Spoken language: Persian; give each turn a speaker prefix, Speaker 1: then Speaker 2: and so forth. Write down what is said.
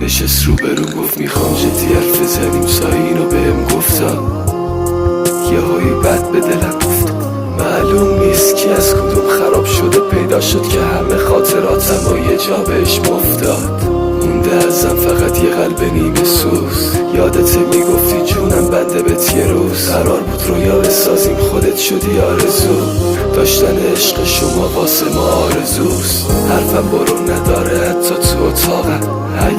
Speaker 1: نشست رو برو گفت میخوام جدی حرف زنیم سایی اینو بهم گفتا یه هایی بد به دلم افتاد معلوم نیست کی از کدوم خراب شده پیدا شد که همه خاطراتم و یه جا بهش مفتاد مونده ازم فقط یه قلب نیمه سوز یادت میگفتی جونم بنده بهت یه روز قرار بود رویا بسازیم خودت شدی آرزو داشتن عشق شما واسه ما آرزوست حرفم برو نداره حتی تو اتاقم عکس